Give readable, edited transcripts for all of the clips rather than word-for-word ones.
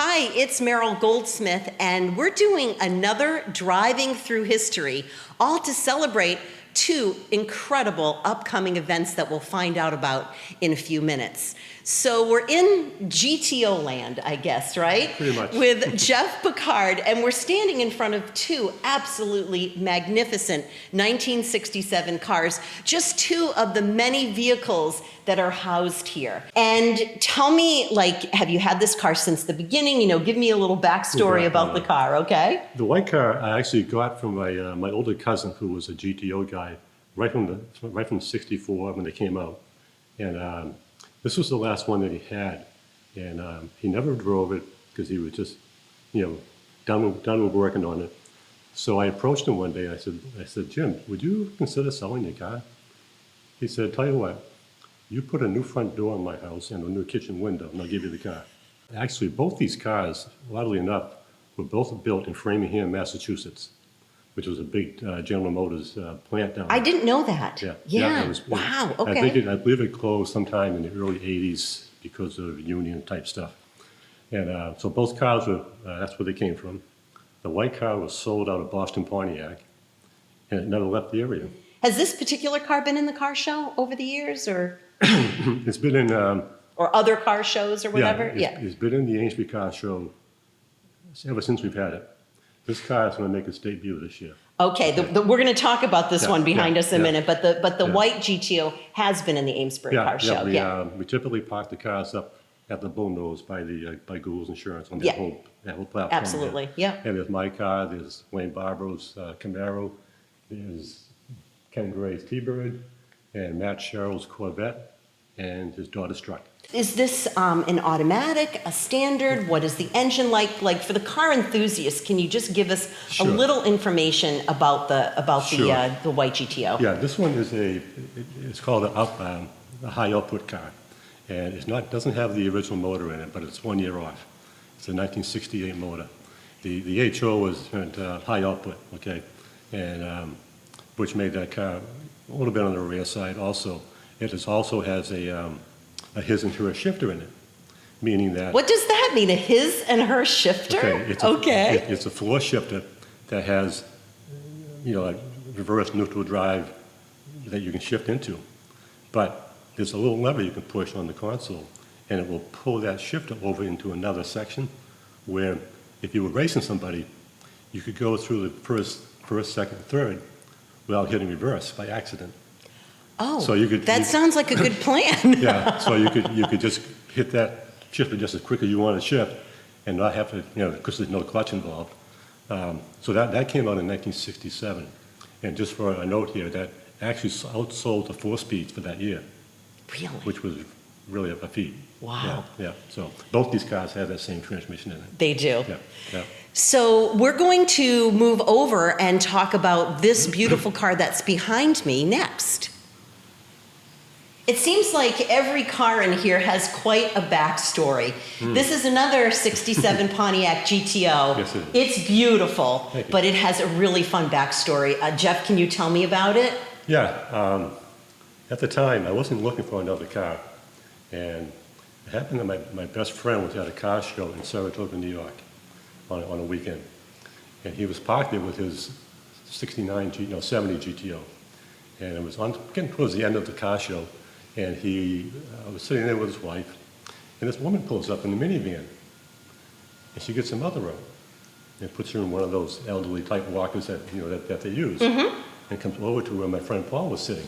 Hi, it's Meryl Goldsmith, and we're doing another Driving Through History, all to celebrate two incredible upcoming events that we'll find out about in a few minutes. So we're in GTO land, I guess, right? Pretty much. With Jeff Picard, and we're standing in front of two absolutely magnificent 1967 cars, just two of the many vehicles that are housed here. And tell me, like, have you had this car since the beginning? You know, give me a little backstory about the car, okay? The white car I actually got from my older cousin, who was a GTO guy, right from '64 when they came out. And this was the last one that he had. And he never drove it because he was just, done with working on it. So I approached him one day and I said, Jim, would you consider selling your car? He said, tell you what, you put a new front door in my house and a new kitchen window, and I'll give you the car. Actually, both these cars, oddly enough, were both built in Framingham, Massachusetts, which was a big General Motors plant down there. I didn't know that. Yeah. Wow, okay. I believe it closed sometime in the early 80s because of union type stuff. And so both cars were, that's where they came from. The white car was sold out of Boston Pontiac, and it never left the area. Has this particular car been in the car show over the years, or? It's been in... or other car shows or whatever? It's been in the Amesbury Car Show ever since we've had it. This car is going to make its debut this year. Okay, we're going to talk about this one behind us in a minute, but the white GTO has been in the Amesbury Car Show. We typically park the cars up at the bullnose by Google's Insurance on that whole platform. Absolutely, yeah. And there's my car, there's Wayne Barbaro's Camaro, there's Ken Gray's T-Bird, and Matt Sherrill's Corvette, and his daughter's truck. Is this an automatic, a standard? What is the engine like? Like, for the car enthusiast, can you just give us a little information about the white GTO? Yeah, this one is it's called a high output car, and doesn't have the original motor in it, but it's 1 year off. It's a 1968 motor. The HO was high output, okay, and which made that car a little bit on the rear side. Also, it also has a his and her shifter in it, meaning that... What does that mean, a his and her shifter? Okay, it's a floor shifter that has, a reverse neutral drive that you can shift into. But there's a little lever you can push on the console, and it will pull that shifter over into another section where if you were racing somebody, you could go through the first, second, third without hitting reverse by accident. Oh, so that sounds like a good plan. Yeah, so you could just hit that shifter just as quick as you want to shift and not have to, because there's no clutch involved. So that came out in 1967. And just for a note here, that actually outsold the 4-speeds for that year. Really? Which was really a feat. Wow. Yeah. So both these cars have that same transmission in it. They do. Yeah. So we're going to move over and talk about this beautiful car that's behind me next. It seems like every car in here has quite a backstory. This is another 67 Pontiac GTO. Yes, it is. It's beautiful, but it has a really fun backstory. Jeff, can you tell me about it? Yeah. At the time, I wasn't looking for another car. And it happened that my best friend was at a car show in Saratoga, New York on a weekend. And he was parked there with his 70 GTO. And it was getting towards the end of the car show. And he was sitting there with his wife, and this woman pulls up in the minivan, and she gets her mother out and puts her in one of those elderly type walkers that they use, and comes over to where my friend Paul was sitting,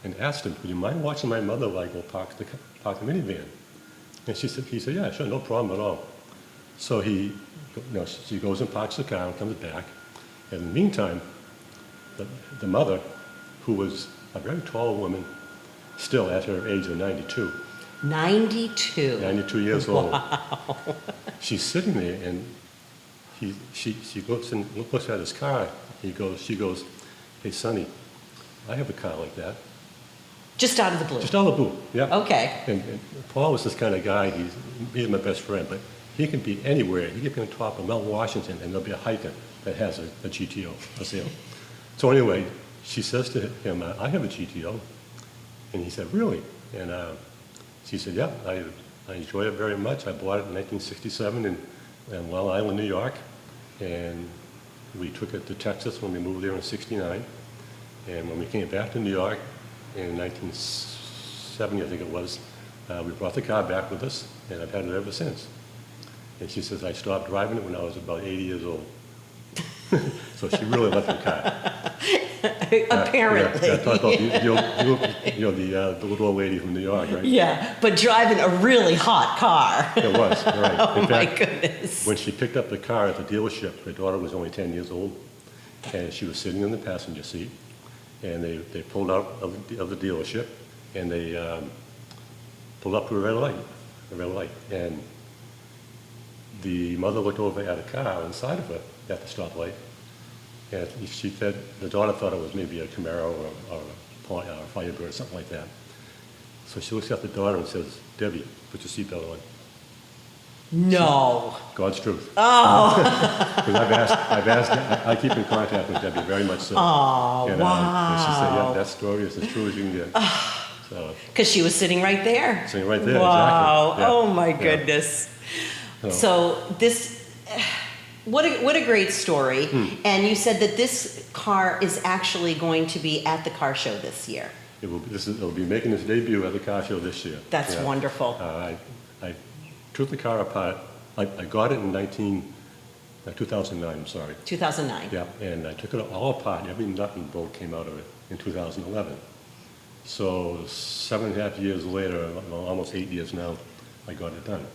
and asked him, "Would you mind watching my mother while I go park the minivan?" And he said, "Yeah, sure, no problem at all." So she goes and parks the car and comes back, and in the meantime, the mother, who was a very tall woman, still at her age of 92. 92. 92 years old. Wow. She's sitting there, and she looks at his car. She goes, "Hey, Sonny, I have a car like that." Just out of the blue. Just out of the blue, yeah. Okay. And Paul was this kind of guy. He's my best friend, but he can be anywhere. He could be on top of Mount Washington, and there'll be a hiker that has a GTO for sale. So anyway, she says to him, "I have a GTO." And he said, "Really?" And she said, "Yeah, I enjoy it very much. I bought it in 1967 in Long Island, New York, and we took it to Texas when we moved there in '69. And when we came back to New York in 1970, I think it was, we brought the car back with us, and I've had it ever since. And she says I stopped driving it when I was about 80 years old. So she really loved the car. Apparently. Yeah, talk about the little old lady from New York, right? Yeah, but driving a really hot car. It was, right. Oh, In my fact, goodness. when she picked up the car at the dealership, her daughter was only 10 years old, and she was sitting in the passenger seat, and they pulled out of the dealership, and they pulled up to a red light, and the mother looked over at a car inside of her at the stoplight, and she said, the daughter thought it was maybe a Camaro or a Firebird or something like that. So she looks at the daughter and says, "Debbie, put your seatbelt on." No. God's truth. Oh. Because I've asked, I keep in contact with Debbie, very much so. Oh, And she said, yeah, that story is as true as you can get. So, Because she was sitting right there. sitting right there, Wow. exactly. Yeah, Oh, my yeah. goodness. So this, what a great story. And you said that this car is actually going to be at the car show this year. It'll be making its debut at the car show this year. That's Yeah. wonderful. I took the car apart. I got it in 2009, I'm sorry. 2009. Yeah, and I took it all apart. Every nut and bolt came out of it in 2011. So 7.5 years later, well, almost 8 years now, I got it done.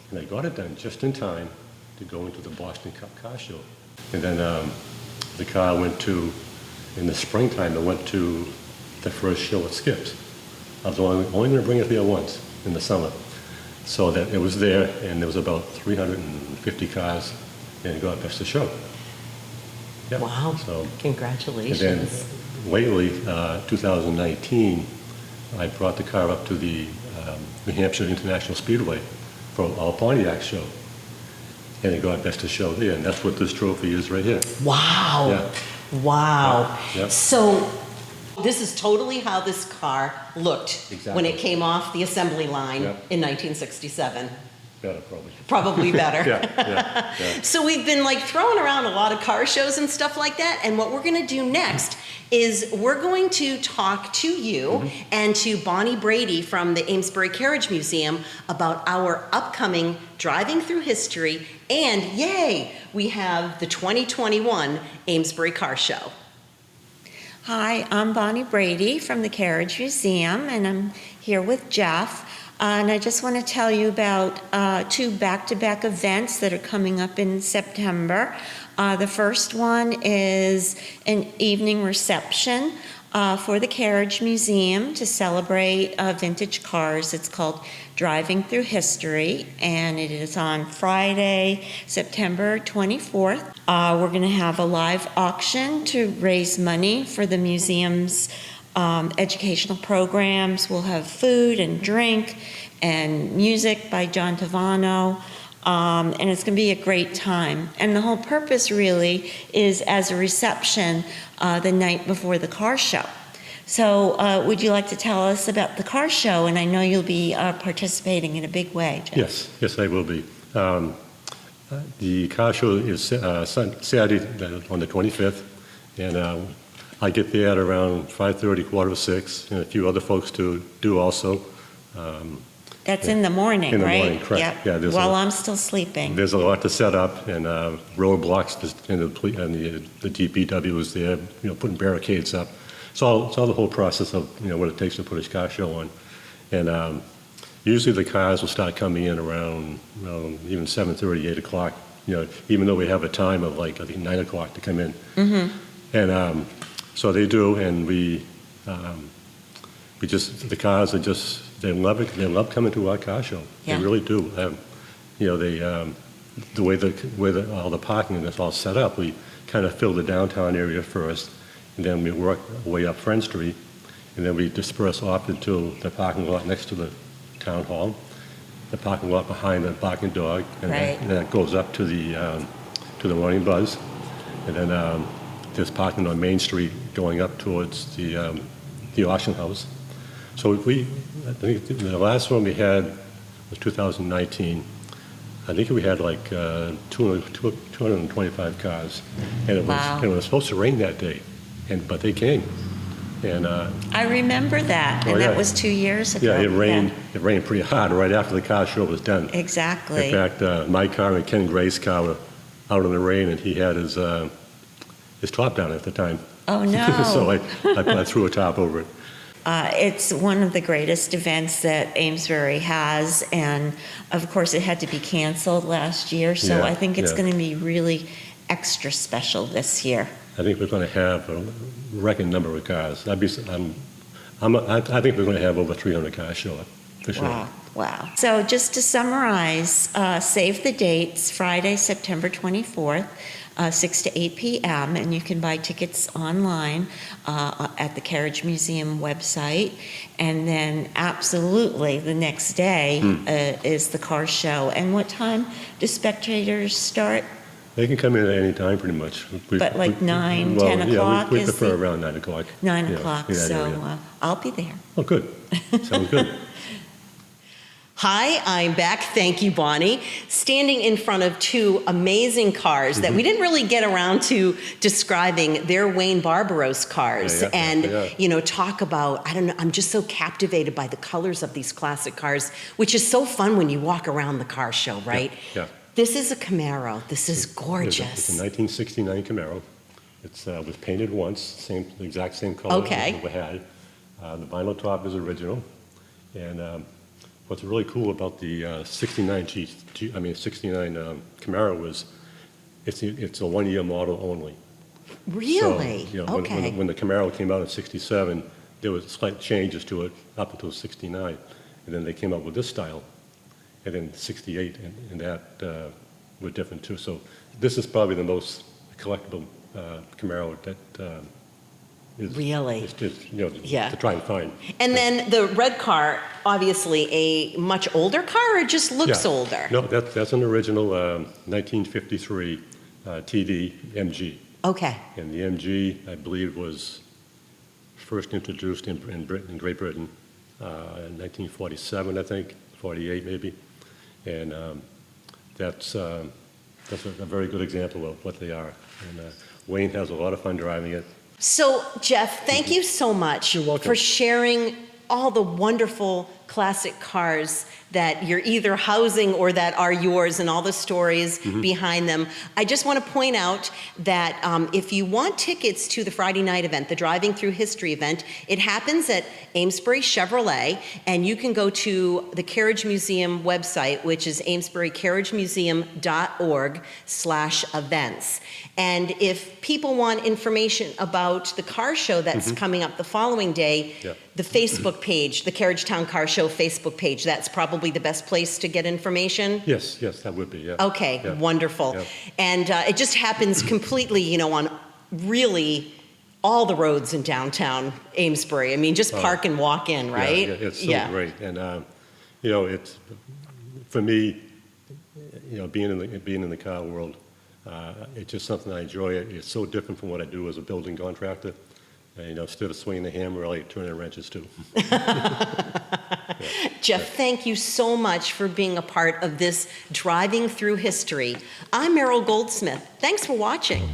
And I got it done just in time to go into the Boston Car Show. And then the car went to, in the springtime, it went to the first show at Skips. I was only going to bring it there once in the summer. So that it was there, and there was about 350 cars, and it got best of show. Yeah. Wow. So, Congratulations. and then lately, 2019, I brought the car up to the New Hampshire International Speedway for our Pontiac show, and it got best of show there, and that's what this trophy is right here. Wow. Yeah. Wow. Yeah. So this is totally how this car looked when Exactly. it came off the assembly line Yeah. in 1967. Better, probably. Probably better. Yeah. So we've been like throwing around a lot of car shows and stuff like that, and what we're going to do next is we're going to talk to you and to Bonnie Brady from the Amesbury Carriage Museum about our upcoming Driving Through History, and yay, we have the 2021 Amesbury Car Show. Hi, I'm Bonnie Brady from the Carriage Museum, and I'm here with Jeff. And I just want to tell you about two back-to-back events that are coming up in September. The first one is an evening reception for the Carriage Museum to celebrate vintage cars. It's called Driving Through History, and it is on Friday, September 24th. We're going to have a live auction to raise money for the museum's educational programs. We'll have food and drink and music by John Tavano, and it's going to be a great time. And the whole purpose really is as a reception the night before the car show. So would you like to tell us about the car show? And I know you'll be participating in a big way, Jeff. Yes, I will be. The car show is Saturday on the 25th, and I get there at around 5:30, 5:45, and a few other folks do also. That's in the morning, In the right? morning, correct. Yep. Yeah, there's While a- I'm still sleeping. There's a lot to set up, and roadblocks, and the DPW is there, putting barricades up. It's all the whole process of what it takes to put a car show on, and usually the cars will start coming in around even 7:30, 8 o'clock. Even though we have a time of I think 9 o'clock to come in, and so they do, and the cars are just. They love it. They love coming to our car show. Yeah. They really do. The way all the parking is all set up, we kind of fill the downtown area first, and then we work our way up Friend Street, and then we disperse off into the parking lot next to the town hall, the parking lot behind the Barking Dog, and Right. then it goes up to the Morning Buzz, and then there's parking on Main Street going up towards the auction house. So I think the last one we had was 2019. I think we had like 225 cars, and Wow. it was supposed to rain that day, but they came, and I remember that, Oh, and yeah. that was 2 years ago. yeah, it rained. It rained pretty hard right after the car show was done. Exactly. In fact, my car and Ken Gray's car were out in the rain, and he had his top down at the time. Oh, no. So I threw a top over it. It's one of the greatest events that Amesbury has, and of course, it had to be canceled last year, so Yeah, I think it's yeah. going to be really extra special this year. I think we're going to have a record number of cars. I think we're going to have over 300 cars show up, for sure. Wow, wow. So just to summarize, save the dates, Friday, September 24th, 6 to 8 p.m., and you can buy tickets online at the Carriage Museum website. And then absolutely the next day is the car show. And what time do spectators start? They can come in at any time, pretty much. But like 9, 10 yeah, o'clock we is prefer the- around 9 o'clock. 9 Yeah, o'clock, in that so area. I'll be there. Oh, good. Sounds good. Hi, I'm back. Thank you, Bonnie. Standing in front of two amazing cars that we didn't really get around to describing. They're Wayne Barbaros cars. Yeah, and, yeah. Talk about, I don't know, I'm just so captivated by the colors of these classic cars, which is so fun when you walk around the car show, right? Yeah. This is a Camaro. This is gorgeous. It's a 1969 Camaro. It was painted once, the exact same color Okay. that we had. The vinyl top is original. And what's really cool about the 69 Camaro was it's a one-year model only. Really? So, Okay. when the Camaro came out in 67, there was slight changes to it up until 69. And then they came out with this style. And then 68 and that were different too. So this is probably the most collectible Camaro that is Really? to try and find. And then the red car, obviously a much older car, or just looks Yeah. older? No, that's an original 1953 TD MG. Okay. And the MG, I believe, was first introduced in Great Britain in 1947, I think, 48 maybe. And that's a very good example of what they are. And Wayne has a lot of fun driving it. So, Jeff, thank you so much You're welcome. for sharing all the wonderful classic cars that you're either housing or that are yours, and all the stories behind them. I just want to point out that if you want tickets to the Friday night event, the Driving Through History event, it happens at Amesbury Chevrolet, and you can go to the Carriage Museum website, which is amesburycarriagemuseum.org/events. And if people want information about the car show that's coming up the following day, Yeah. the Facebook page, the Carriagetown Car Show Facebook page, that's probably the best place to get information? Yes, that would be, yeah. Okay, Yeah. wonderful. Yeah. And it just happens completely, on really all the roads in downtown Amesbury. I mean, just park and walk in, right? Yeah, it's so great. And, it's, for me, being in the car world, it's just something I enjoy. It's so different from what I do as a building contractor. Instead of swinging the hammer, I like turning wrenches too. Jeff, thank you so much for being a part of this Driving Through History. I'm Meryl Goldsmith. Thanks for watching.